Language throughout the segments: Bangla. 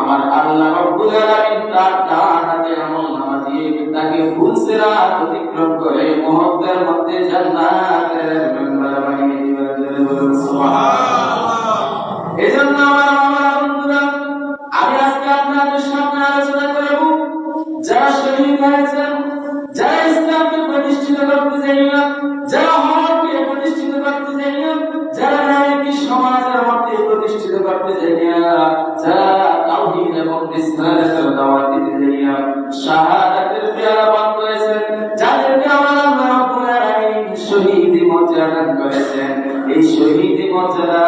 আমার আল্লাহ রব্বুল আলামিন তার ডান হাতে আমলনামা দিয়ে তাকে ফুল সিরাত অতিক্রম করে মুহূর্তের মধ্যে জান্নাতের মেম্বার বানিয়ে দিবেন। সুবহানাল্লাহ। এজন্য আমার বন্ধুরা, আমি আজকে আপনাদের সামনে আলোচনা করব যারা শহীদ হয়েছেন, যারা ইসলামকে প্রতিষ্ঠিত করতে চাইলেন, যারা হককে প্রতিষ্ঠিত করতে চাইলেন, যারা ন্যায়কে সমাজের মধ্যে প্রতিষ্ঠিত করতে চাইলেন, যারা তাওহীদ এবং রিসালাতের দাওয়াত দিতে চাইলেন, শাহাদাতের পেয়ালা পান করেছেন, যাদেরকে আমার আল্লাহ রাব্বুল আলামিন শহীদি মর্যাদা দান করেছেন, এই শহীদি মর্যাদা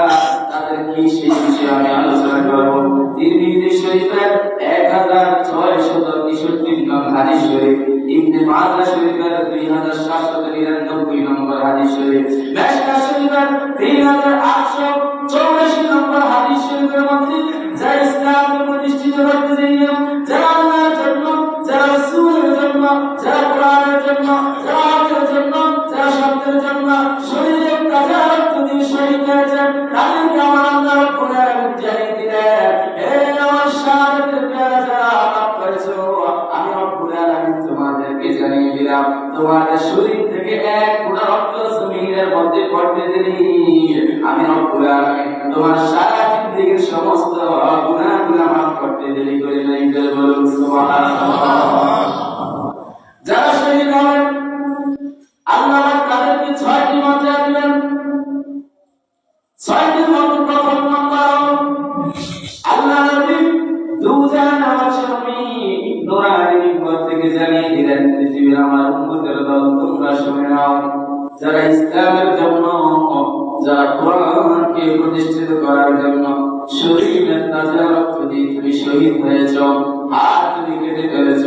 তাদের কি সেই বিষয়ে আমি আলোচনা করব। তিরমিজি শরীফের 1663 নং হাদিস শরীফ, ইবনে মাজাহ শরীফের 2799 নম্বর হাদিস শরীফ, মিশকাত শরীফের 3884 নম্বর হাদিস শরীফের মধ্যে যারা ইসলামকে প্রতিষ্ঠিত করতে চাইলেন, যারা আল্লাহর জন্য, যারা রাসূলের জন্য, যারা কোরআনের জন্য, যারা হকের জন্য, যারা সত্যের জন্য শরীরের কাজে রক্ত দিয়ে শহীদ হয়েছেন, তাদেরকে আমার আল্লাহ রাব্বুল আলামিন জানিয়ে দিলেন, হে আমার শাহাদাতের পেয়ালা যারা পান করেছো, আমি রব্বুল আলামিন তোমাদেরকে জানিয়ে দিলাম, তোমাদের শরীর থেকে এক ফোঁটা রক্ত জমিনের মধ্যে পড়তে দেরি, আমি রব্বুল আলামিন তোমার সারা জিন্দেগীর সমস্ত গুনাহগুলো মাফ করতে দেরি করে নাই। বলুন সুবহানাল্লাহ। যারা শহীদ হবেন আল্লাহ তাদেরকে 6টি মর্যাদা দিবেন। 6টির মধ্যে প্রথম নম্বর, আল্লাহ নবী দুজাহান আমার স্বামী নূরানি মিম্বর থেকে জানিয়ে দিলেন, পৃথিবীর আমার উম্মতের দল তোমরা শুনে নাও, যারা ইসলামের জন্য, যারা কোরআনকে প্রতিষ্ঠিত করার জন্য শরীরের তাজা রক্ত দিয়ে তুমি শহীদ হয়েছ, হাত তুমি কেটে ফেলেছ,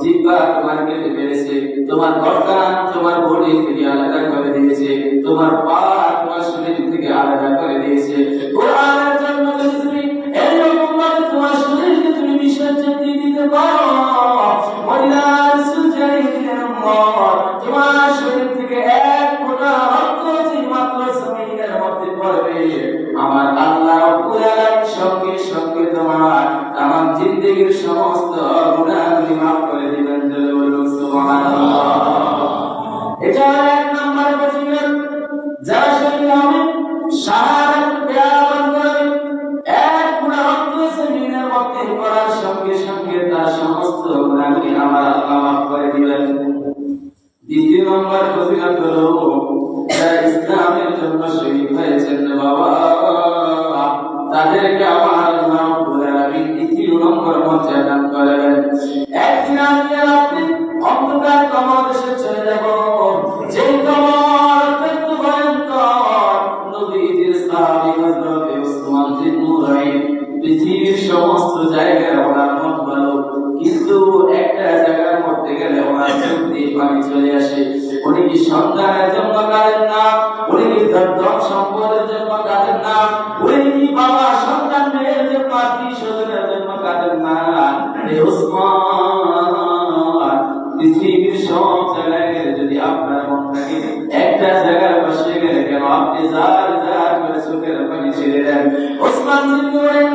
জিহ্বা তোমার কেটে ফেলেছে, তোমার গর্দান তোমার বডি থেকে আলাদা করে দিয়েছে, তোমার পা তোমার শরীর থেকে আলাদা করে দিয়েছে, কোরআনের জন্য যদি তুমি এরকম ভাবে তোমার শরীরকে তুমি বিসর্জন দিয়ে দিতে পারো, মদিনার সুজারি দিলেন তোমার শরীর থেকে এক ফোঁটা রক্ত যে মাত্র জমিনের মধ্যে পড়বে, আমার আল্লাহ রাব্বুল আলামিন সঙ্গে সঙ্গে তোমার তামাম জিন্দেগীর সমস্ত গুনাহগুলি মাফ করে দিবেন। বলুন সুবহানাল্লাহ। এটা এক নম্বর ফজিলত। যারা শহীদ হবেন শাহাদাতের পেয়ালা পান করবেন, এক ফোঁটা রক্ত জমিনের মধ্যে পড়ার সঙ্গে সঙ্গে তার সমস্ত গুনাহগুলি আমার আল্লাহ মাফ করে দিবেন। দ্বিতীয় নম্বর ফজিলত হলো যারা ইসলামের জন্য শহীদ হয়েছেন বাবা, তাদেরকে আমার আল্লাহ রাব্বুল আলামিন দ্বিতীয় নম্বর মর্যাদা দান করেন। একদিন আমি আপনি অন্ধকার কবর দেশে চলে যাব, যে কবর অত্যন্ত ভয়ঙ্কর। নবীজির সাহাবী হযরত উসমান বিন নুরাইন পৃথিবীর সমস্ত জায়গায় ওনার মন ভালো, কিন্তু একটা জায়গার মধ্যে গেলে ওনার চোখ দিয়ে পানি চলে আসে। উনি কি সন্তানের জন্য কাঁদেন না, উনি কি ধন সম্পদের জন্য কাঁদেন না, উনি কি বাবা সন্তান মেয়ের জন্য আত্মীয় স্বজনের জন্য কাঁদেন না। উসমান, পৃথিবীর সব জায়গায় যদি আপনার মন থাকে, একটা জায়গায় বসে গেলে কেন আপনি জার জার করে চোখের পানি ছেড়ে দেন? উসমান বলেন,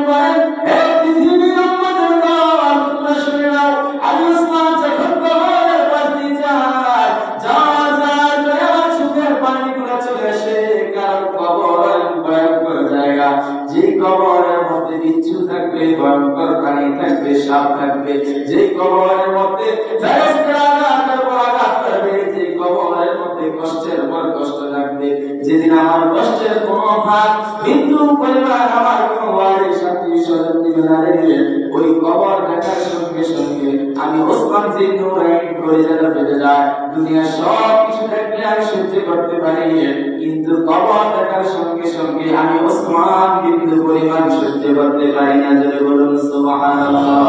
হে পৃথিবীর উম্মতের দল, তোমরা শুনে নাও, আমি উসমান যখন কবরের পাশ দিয়ে যাই, জার জার করে আমার চোখের পানিগুলো চলে আসে, কারণ কবর ভয়ঙ্কর জায়গা। যে কবরের মধ্যে বিচ্ছু থাকবে, ভয়ঙ্কর প্রাণী থাকবে, সাপ থাকবে, যে কবরের মধ্যে ফেরেশতারা আঘাতের পর আঘাত করবে, যে কবরের মধ্যে কষ্টের পর কষ্ট থাকবে, যেদিন আমার কষ্টের কোনো ভাগ বিন্দু পরিমাণ আমার কোনো ওয়ারিশ আত্মীয় স্বজন দিবে না রে, ওই কবর দেখার সঙ্গে সঙ্গে আমি উসমান বিন নুরাইন কলিজাটা ফেটে যায়। দুনিয়া সব কিছু দেখলে আমি সহ্য করতে পারি, কিন্তু কবর দেখার সঙ্গে সঙ্গে আমি উসমান বিন্দু পরিমাণ সহ্য করতে পারি না। বলুন সুবহানাল্লাহ।